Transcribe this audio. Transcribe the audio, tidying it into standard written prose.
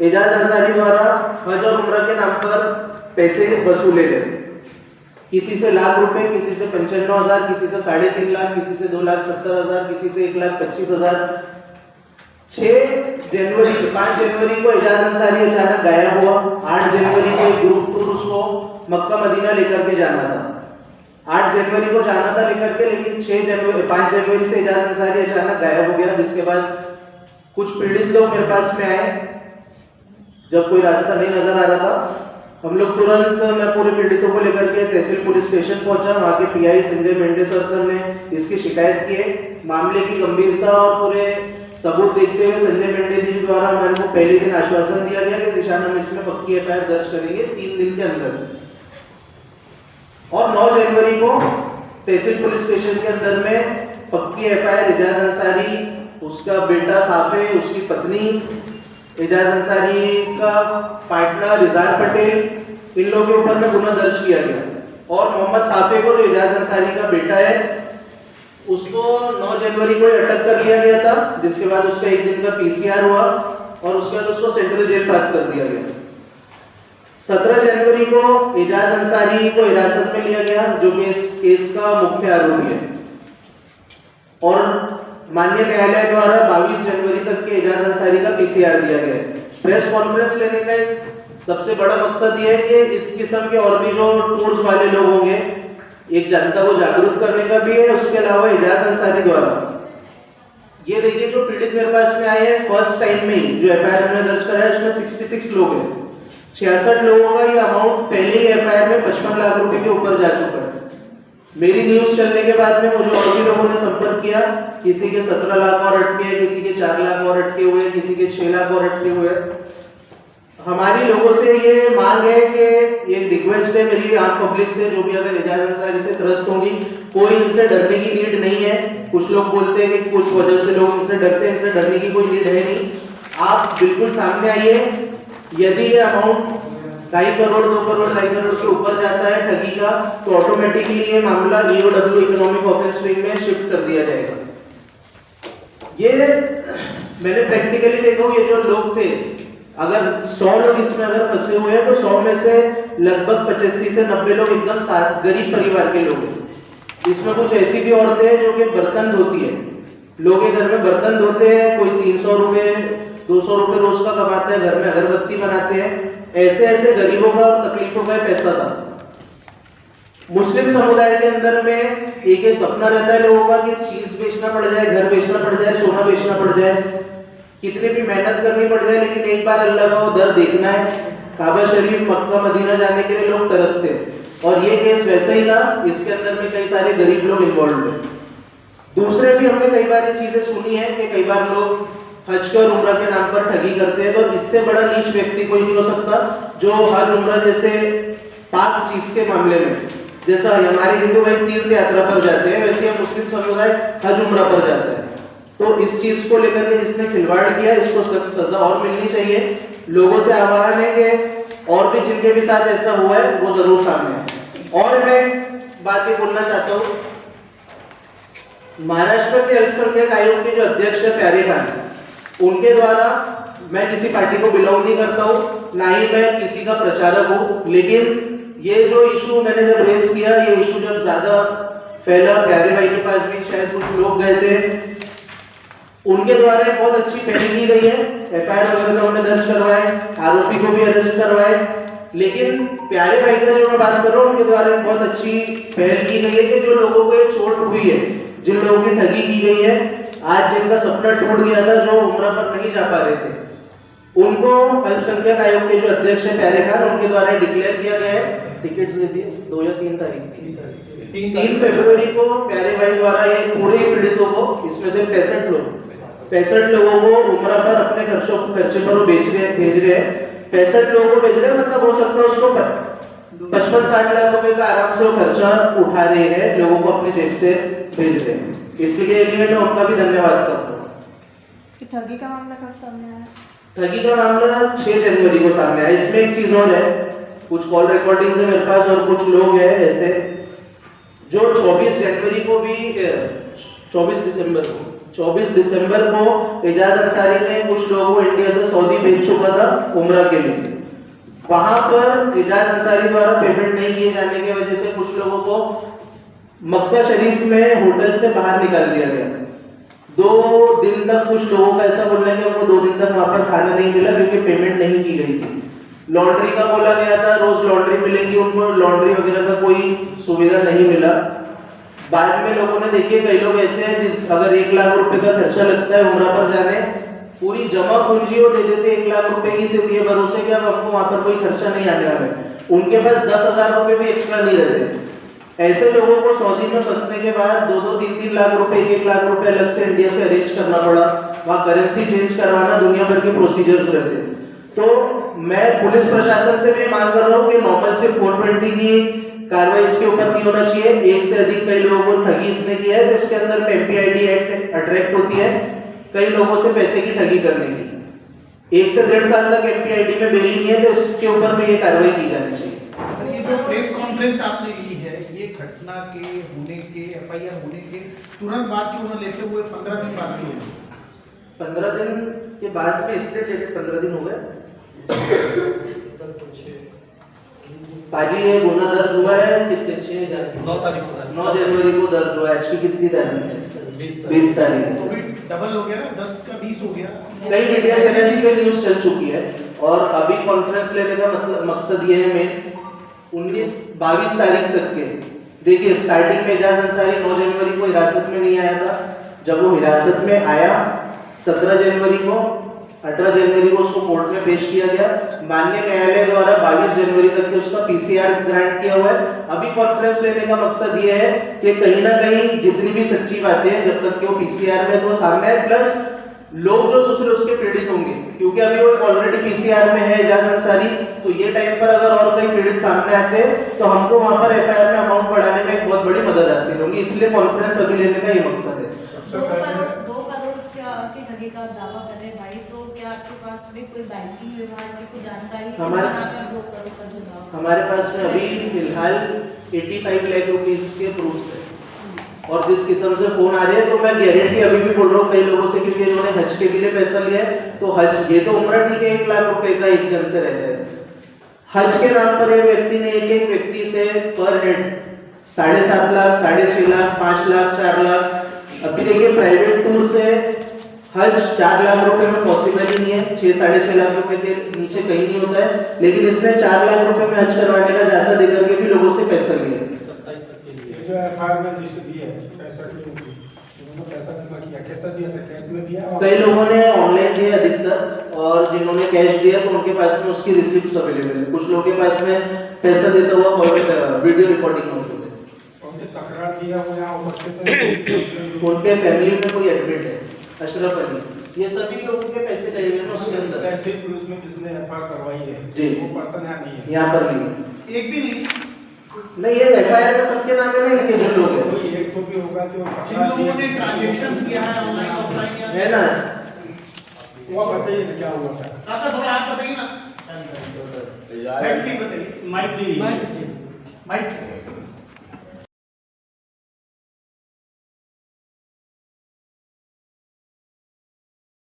एजाज अंसारी द्वारा हज और उम्रा के नाम पर पैसे वसूले गए। किसी से लाख रुपए, किसी से 95,000, किसी से 3.5 लाख, किसी से 2,70,000, किसी से 1,25,000। 5 जनवरी को एजाज अंसारी अचानक गायब हुआ। 8 जनवरी को एक ग्रुप टूर उसको मक्का मदीना लेकर के जाना था। 8 जनवरी को जाना था लेकर के, लेकिन 5 जनवरी से एजाज अंसारी अचानक गायब हो गया। जिसके बाद कुछ पीड़ित लोग मेरे पास में आए। जब कोई रास्ता नहीं नजर आ रहा था, हम लोग तुरंत, मैं पूरे पीड़ितों को लेकर के तहसील पुलिस स्टेशन पहुंचा। वहां के पीआई संजय मेंढे सर ने इसकी शिकायत की। मामले की गंभीरता और पूरे सबूत देखते हुए संजय मेंढे जी द्वारा हमारे को पहले दिन आश्वासन दिया गया कि जिशान हम इसमें पक्की एफआईआर दर्ज करेंगे 3 दिन के अंदर। और 9 जनवरी को तहसील पुलिस स्टेशन के अंदर में पक्की एफआईआर एजाज अंसारी, उसका बेटा साफे, उसकी पत्नी, एजाज अंसारी का पार्टनर इजहार पटेल, इन लोगों के ऊपर में गुना दर्ज किया गया। और मोहम्मद साफे को, जो एजाज अंसारी का बेटा है, उसको 9 जनवरी को अटक कर लिया गया था। जिसके बाद उसका 1 दिन का पीसीआर हुआ और उसके बाद उसको सेंट्रल जेल पास कर दिया गया। 17 जनवरी को एजाज अंसारी को हिरासत में लिया गया, जो कि इस केस का मुख्य आरोपी है। और माननीय न्यायालय द्वारा 22 जनवरी तक के एजाज अंसारी का पीसीआर दिया गया है। प्रेस कॉन्फ्रेंस लेने का सबसे बड़ा मकसद यह है कि इस किस्म के और भी जो टूर्स वाले लोग होंगे, एक जनता को जागरूक करने का भी है। उसके अलावा एजाज अंसारी द्वारा, ये देखिए जो पीड़ित मेरे पास में आए हैं, फर्स्ट टाइम में ही जो एफआईआर हमने दर्ज कराया है उसमें 66 लोग हैं। 66 लोगों का ये अमाउंट पहले ही एफआईआर में 55 लाख रुपए के ऊपर जा चुका है। मेरी न्यूज चलने के बाद में मुझे और भी लोगों ने संपर्क किया। किसी के 17 लाख और अटके, किसी के 4 लाख और अटके हुए, किसी के 6 लाख और अटके हुए। हमारी लोगों से ये मांग है कि ये रिक्वेस्ट है मेरी आम पब्लिक से, जो भी अगर एजाज अंसारी से त्रस्त होंगी, कोई इनसे डरने की नीड नहीं है। कुछ लोग बोलते हैं कि कुछ वजह से लोग इनसे डरते हैं, इनसे डरने की कोई नीड है नहीं। आप बिल्कुल सामने आइए। यदि ये अमाउंट 2.5 करोड़, 2 करोड़, 2.5 करोड़ के ऊपर जाता है ठगी का, तो ऑटोमेटिकली ये मामला EOW इकोनॉमिक ऑफेंस विंग में शिफ्ट कर दिया जाएगा। ये मैंने प्रैक्टिकली देखा, ये जो लोग थे, अगर 100 लोग इसमें अगर फंसे हुए हैं तो 100 में से लगभग 85 से 90 लोग एकदम गरीब परिवार के लोग हैं। इसमें कुछ ऐसी भी औरतें हैं जो कि बर्तन धोती है। लोग के घर में बर्तन धोते हैं, कोई 300 रुपए 200 रुपए रोज का कमाता है, घर में अगरबत्ती बनाते हैं। ऐसे ऐसे गरीबों का और तकलीफों का पैसा था। मुस्लिम समुदाय के अंदर में एक सपना रहता है लोगों का कि चीज बेचना पड़ जाए, घर बेचना पड़ जाए, सोना बेचना पड़ जाए, कितनी भी मेहनत करनी पड़ जाए, लेकिन एक बार अल्लाह का दर देखना है। काबा शरीफ, मक्का मदीना जाने के लिए लोग तरसते हैं। और ये केस वैसा ही था। इसके अंदर में कई सारे गरीब लोग इन्वॉल्व हैं। दूसरे भी हमने कई बार ये चीजें सुनी है कि कई बार लोग हज और उम्रा के नाम पर ठगी करते हैं। तो इससे बड़ा नीच व्यक्ति कोई नहीं हो सकता जो हज उम्रा जैसे पाक चीज के मामले में, जैसा हमारे हिंदू भाई तीर्थ यात्रा पर जाते हैं, वैसे मुस्लिम समुदाय हज उम्रा पर जाते हैं। तो इस चीज को लेकर के जिसने खिलवाड़ किया, इसको सख्त सजा और मिलनी चाहिए। लोगों से आह्वान है कि और भी जिनके भी साथ ऐसा हुआ है वो जरूर सामने आए। और मैं बात ये बोलना चाहता हूँ, महाराष्ट्र के अल्पसंख्यक आयोग के जो अध्यक्ष है प्यारे खान, उनके द्वारा, मैं किसी पार्टी को बिलोंग नहीं करता हूँ, ना ही मैं किसी का प्रचारक हूँ, लेकिन ये जो इशू मैंने जब रेस किया, ये इशू जब ज्यादा फैला, प्यारे भाई के पास भी शायद कुछ लोग गए थे, उनके द्वारा एक बहुत अच्छी पहल की गई है। एफआईआर वगैरह उन्होंने दर्ज करवाए, आरोपी को भी अरेस्ट करवाए। लेकिन प्यारे भाई का जो मैं बात कर रहा हूँ, उनके द्वारा एक बहुत अच्छी पहल की गई है कि जो लोगों को ये चोट हुई है, जिन लोगों की ठगी की गई है, आज जिनका सपना टूट गया था, जो उम्रा पर नहीं जा पा रहे थे, उनको अल्पसंख्यक आयोग के जो अध्यक्ष है प्यारे खान, उनके द्वारा डिक्लेयर किया गया है। टिकट्स दे दिए 2 या 3 तारीख 3 फरवरी को प्यारे भाई द्वारा ये पूरे पीड़ितों को, इसमें से 65 लोगों को उम्रा पर अपने खर्चे पर वो भेज रहे हैं। 65 लोगों को भेज रहे हैं, मतलब हो सकता है उसको 55-60 लाख रुपए का आराम से वो खर्चा उठा रहे हैं, लोगों को अपने जेब से भेज रहे हैं। इसके लिए मैं उनका भी धन्यवाद करता हूँ। ठगी का मामला कब सामने आया? ठगी का मामला 6 जनवरी को सामने आया। इसमें एक चीज और है, कुछ कॉल रिकॉर्डिंग है मेरे पास, और कुछ लोग हैं ऐसे जो 24 जनवरी को भी 24 दिसंबर को 24 दिसंबर को एजाज अंसारी ने कुछ लोगों को इंडिया से सऊदी भेज चुका था उम्रा के लिए। वहां पर एजाज अंसारी द्वारा पेमेंट नहीं किए जाने की वजह से कुछ लोगों को मक्का शरीफ में होटल से बाहर निकाल दिया गया। 2 दिन तक कुछ लोगों का ऐसा बोलना है कि उनको 2 दिन तक वहां पर खाना नहीं मिला क्योंकि पेमेंट नहीं की गई थी। लॉन्ड्री का बोला गया था, रोज लॉन्ड्री मिलेगी, उनको लॉन्ड्री वगैरह का कोई सुविधा नहीं मिला। बाद में लोगों ने देखिए कई लोग ऐसे हैं जिस अगर 1 लाख रुपए का खर्चा लगता है उम्रा पर जाने, पूरी जमा पूंजी वो दे देते 1 लाख रुपए की, सिर्फ ये भरोसे कि अब हमको वहां पर कोई खर्चा नहीं आने वाला है। उनके पास 10,000 रुपए भी एक्स्ट्रा नहीं रहते। ऐसे लोगों को सऊदी में फंसने के बाद 2-2, 3-3 लाख रुपए, 1-1 लाख रुपए अलग से इंडिया से अरेंज करना पड़ा। वहां करेंसी चेंज करवाना दुनिया भर के प्रोसीजर्स रहते हैं। तो मैं पुलिस प्रशासन से भी मांग कर रहा हूँ कि नॉर्मल से 420 की कार्रवाई इसके ऊपर नहीं होना चाहिए। एक से अधिक कई लोगों को ठगी इसने किया है, तो इसके अंदर MPID एक्ट अट्रैक्ट होती है कई लोगों से पैसे की ठगी करने की। 1 से 1.5 साल तक MPID में बेल नहीं है, तो इसके ऊपर में ये कार्रवाई की जानी चाहिए। सर ये जो प्रेस कॉन्फ्रेंस आपने ली है, ये घटना के होने के FIR होने के तुरंत बाद क्यों न लेते हुए 15 दिन बाद क्यों? 15 दिन के बाद में इसलिए लेते 15 दिन हो गए पाजी, ये गुना दर्ज हुआ है कितने 9 जनवरी को दर्ज हुआ है। आज की कितनी तारीख है? 20 तारीख है। तो भी डबल हो गया ना, 10 का 20 हो गया। कई मीडिया चैनल्स पे न्यूज चल चुकी है और अभी कॉन्फ्रेंस लेने का मतलब मकसद ये है मेन 19-22 तारीख तक के। देखिए स्टार्टिंग में एजाज अंसारी 9 जनवरी को हिरासत में नहीं आया था। जब वो हिरासत में आया 17 जनवरी को, 18 जनवरी को उसको कोर्ट में पेश किया गया। माननीय न्यायालय द्वारा 22 जनवरी तक के उसका PCR ग्रांट किया हुआ है। अभी कॉन्फ्रेंस लेने का मकसद ये है कि कहीं ना कहीं जितनी भी सच्ची बातें हैं जब तक कि वो PCR में तो सामने है, प्लस लोग जो दूसरे उसके पीड़ित होंगे, क्योंकि अभी वो ऑलरेडी PCR में है एजाज अंसारी, तो ये टाइम पर अगर और कई पीड़ित सामने आते हैं तो हमको वहां पर FIR में अमाउंट बढ़ाने में एक बहुत बड़ी मदद हासिल होगी। इसलिए कॉन्फ्रेंस अभी लेने का ये मकसद है। 2 करोड़ की ठगी का दावा कर रहे भाई, तो क्या आपके पास भी कोई बैंकिंग विभाग की कोई जानकारी है? हमारे 2 करोड़ का जो दावा हमारे पास में अभी फिलहाल 85 लाख रुपीस के प्रूफ्स है और जिस किस्म से फोन आ रहे हैं तो मैं गारंटी अभी भी बोल रहा हूँ कई लोगों से, क्योंकि इन्होंने हज के लिए पैसा लिया है। तो हज ये तो उम्र ठीक है 1 लाख रुपए का एक जन से रहता है, हज के नाम पर एक व्यक्ति ने एक व्यक्ति से पर हेड 7.5 लाख, 6.5 लाख, 5 लाख, 4 लाख। अभी देखिए प्राइवेट टूर से हज 4 लाख रुपए में पॉसिबल ही नहीं है, 6-6.5 लाख रुपए के नीचे कहीं नहीं होता है। लेकिन इसने 4 लाख रुपए में हज करवाने का जायजा देकर के भी लोगों से पैसा लिया। कई लोगों ने ऑनलाइन दिया अधिकतर, और जिन्होंने कैश दिया तो उनके पास में उसकी रिसिप्ट्स अवेलेबल है। कुछ लोगों के पास में पैसा देता हुआ वीडियो रिकॉर्डिंग मौजूद है। उनके फैमिली में कोई एडमिट है, अशरफ अली, ये सभी लोगों के पैसे गए हुए हैं उसके अंदर। ऐसे पुलिस में किसने FIR करवाई है जी, वो पर्सन यहाँ नहीं है, यहाँ पर नहीं है। एक भी नहीं नहीं, ये FIR में सबके नाम है ना, इनके जो लोग हैं कोई एक तो भी होगा जो जिन लोगों ने ट्रांजैक्शन किया है ऑनलाइन ऑफलाइन है ना। वो बताइए ना क्या हुआ था। काका थोड़ा आप बताइए ना, ठीक बताइए। माइक दी माइक